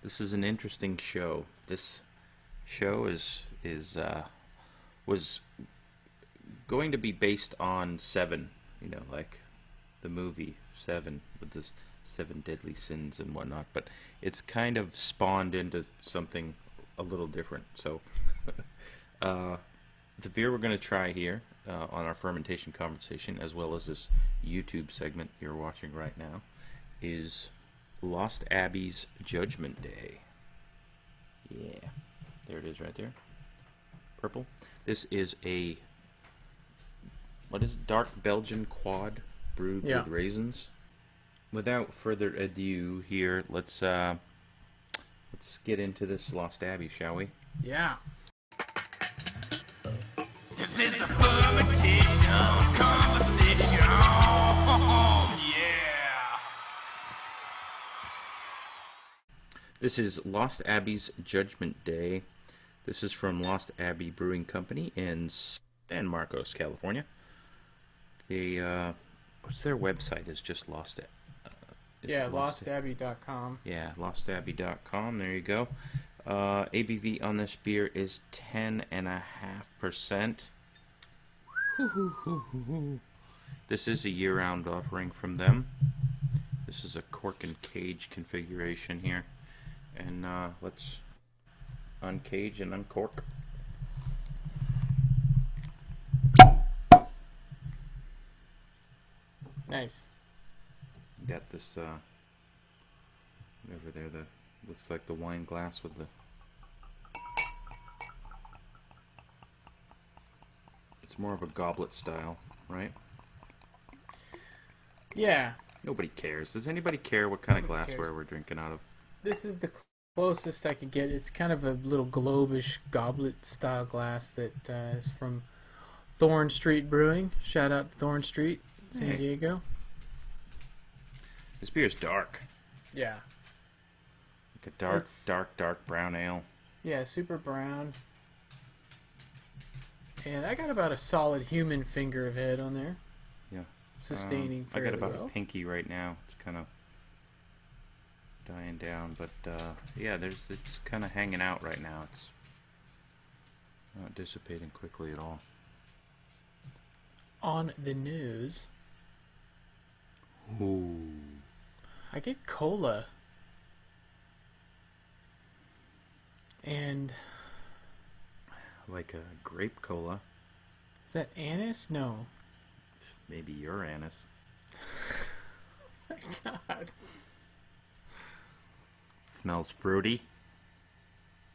This is an interesting show. This show was going to be based on Seven, like the movie Seven with the seven deadly sins and whatnot. But it's kind of spawned into something a little different. So, the beer we're going to try here on our fermentation conversation, as well as this YouTube segment you're watching right now, is Lost Abbey's Judgment Day. Yeah, there it is right there. Purple. This is what is it? Dark Belgian quad brewed with raisins. Without further ado here, let's get into this Lost Abbey, shall we? Yeah. This is a fermentation conversation. Yeah. This is Lost Abbey's Judgment Day. This is from Lost Abbey Brewing Company in San Marcos, California. What's their website? Is just Lost Abbey. LostAbbey.com. Yeah, LostAbbey.com. There you go. ABV on this beer is 10.5%. This is a year-round offering from them. This is a cork and cage configuration here. And let's uncage and uncork. Nice. Got this over there, looks like the wine glass with the... It's more of a goblet style, right? Yeah. Nobody cares. Does anybody care what kind of glassware we're drinking out of? This is the closest I could get. It's kind of a little globish goblet style glass that is from Thorn Street Brewing. Shout out to Thorn Street, San Diego. This beer is dark. Yeah. Like a dark brown ale. Yeah, super brown. And I got about a solid human finger of head on there. Yeah. Sustaining I fairly got about well. a pinky right now. It's kind of dying down, but yeah, it's kind of hanging out right now. It's not dissipating quickly at all. On the news, Ooh. I get cola. And Like a grape cola. is that anise? No. Maybe your anise. My God. Smells fruity.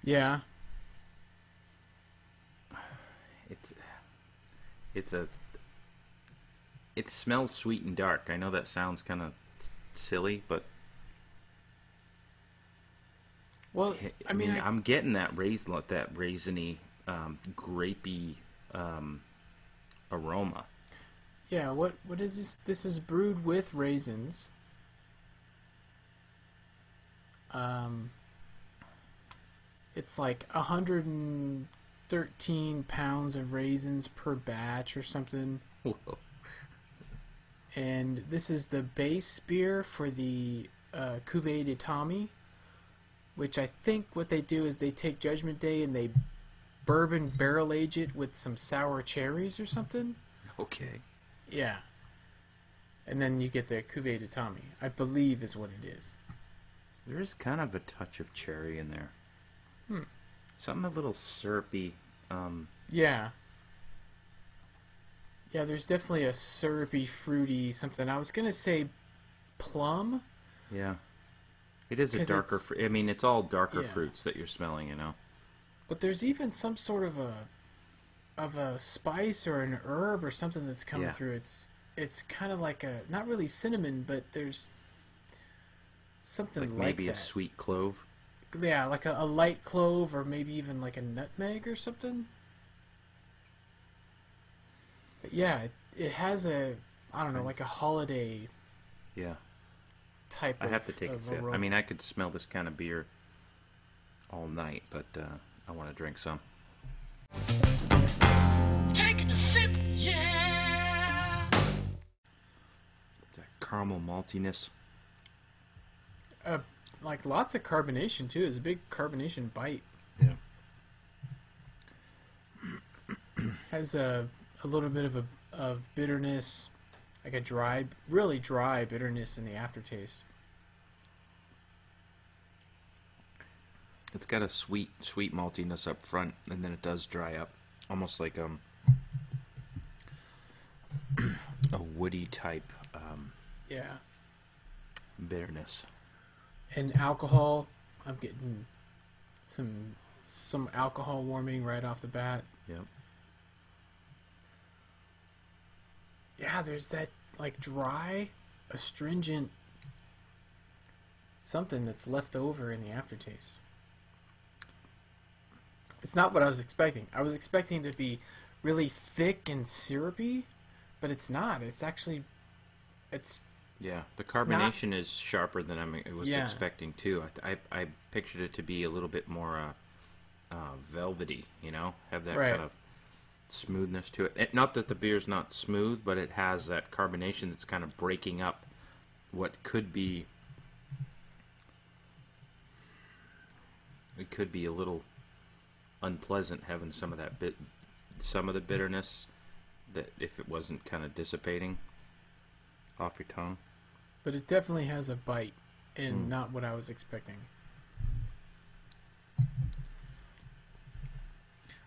Yeah. It smells sweet and dark. I know that sounds kind of silly, but Well, I mean, I'm getting that raisiny, grapey aroma. yeah. What is this? This is brewed with raisins. It's like 113 pounds of raisins per batch or something. Whoa. And this is the base beer for the Cuvée de Tommy, which I think what they do is they take Judgment Day and they bourbon barrel age it with some sour cherries or something. Okay. Yeah. And then you get the Cuvée de Tommy, I believe is what it is. There is kind of a touch of cherry in there. Something a little syrupy. Yeah. Yeah, there's definitely a syrupy, fruity something. I was going to say plum. Yeah. It is a 'Cause darker it's- I mean, it's all darker Yeah. fruits that you're smelling, But there's even some sort of a spice or an herb or something that's coming Yeah. through. It's kind of like a, not really cinnamon, but there's something like maybe that. a sweet clove. Yeah, like a light clove or maybe even like a nutmeg or something. But yeah, it has a, I don't know, like a holiday Yeah. type I have to take a of sip. aroma. I mean, I could smell this kind of beer all night, but I want to drink some. Taking a sip, yeah. That caramel maltiness. like lots of carbonation too. It's a big carbonation bite. Yeah. Has a little bit of bitterness, like a dry, really dry bitterness in the aftertaste. It's got a sweet maltiness up front, and then it does dry up, almost like a woody type Yeah. bitterness. And alcohol, I'm getting some alcohol warming right off the bat. Yep. Yeah, there's that like dry, astringent something that's left over in the aftertaste. It's not what I was expecting. I was expecting it to be really thick and syrupy, but it's not. It's actually, Yeah, the carbonation is sharper than I was Yeah. expecting too. I pictured it to be a little bit more velvety, you know, have that Right. kind of smoothness to it. Not that the beer's not smooth, but it has that carbonation that's kind of breaking up what could be. It could be a little unpleasant having some of the bitterness that if it wasn't kind of dissipating off your tongue. but it definitely has a bite, and not what I was expecting.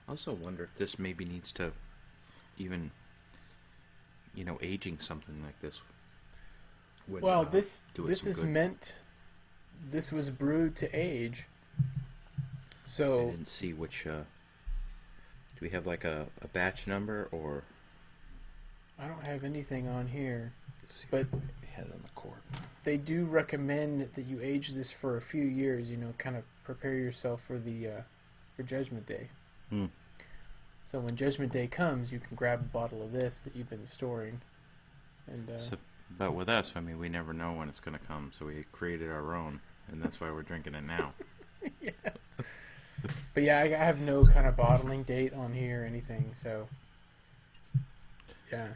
I also wonder if this maybe needs to even, aging something like this. Would, Well, do this it some is good. meant. This was brewed to age. I So didn't see which. Do we have like a batch number or? I don't have anything on here, Let's see but if we had it on the cord. they do recommend that you age this for a few years. Kind of prepare yourself for for Judgment Day. Hmm. So when Judgment Day comes, you can grab a bottle of this that you've been storing, and But with us, I mean, we never know when it's going to come, so we created our own, and that's why we're drinking it now. but yeah, I have no kind of bottling date on here or anything. So yeah,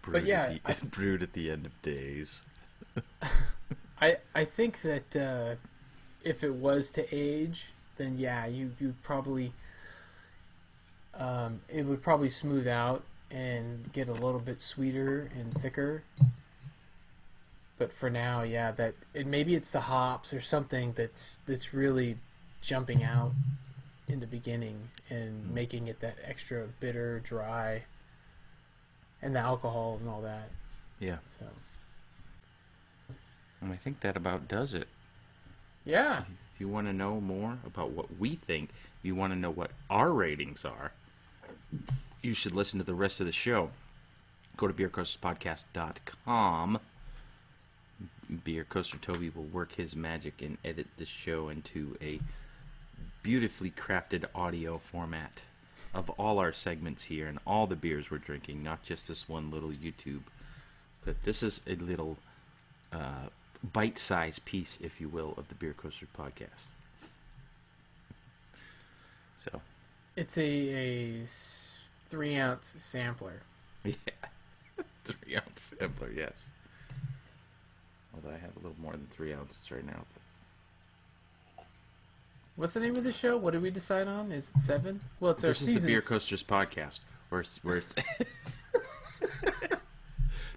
Brewed yeah, brewed at the end of days. I think that if it was to age, then yeah, you probably it would probably smooth out and get a little bit sweeter and thicker. But for now, yeah, maybe it's the hops or something that's really jumping out in the beginning and making it that extra bitter, dry, and the alcohol and all that. Yeah, So and I think that about does it. yeah, If you want to know more about what we think, if you want to know what our ratings are, you should listen to the rest of the show. Go to beercoasterspodcast.com. Beer Coaster Toby will work his magic and edit this show into a beautifully crafted audio format of all our segments here and all the beers we're drinking, not just this one little YouTube. But this is a little bite-sized piece, if you will, of the Beer Coaster Podcast. So, it's a 3-ounce sampler. yeah. 3-ounce sampler, yes. Although I have a little more than 3 ounces right now. What's the name of the show? What did we decide on? Is it 7? Well, it's our This is season. the Beer Coasters Podcast. Where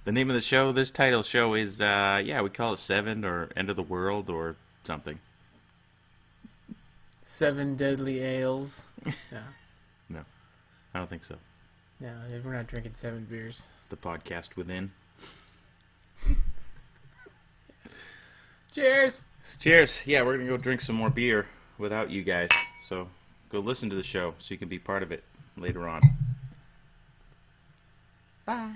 the name of the show, this title show is, we call it 7 or End of the World or something. 7 Deadly Ales. No, No, I don't think so. no, we're not drinking 7 beers. The podcast within. Cheers! Cheers. Yeah, we're going to go drink some more beer without you guys. So go listen to the show so you can be part of it later on. Bye.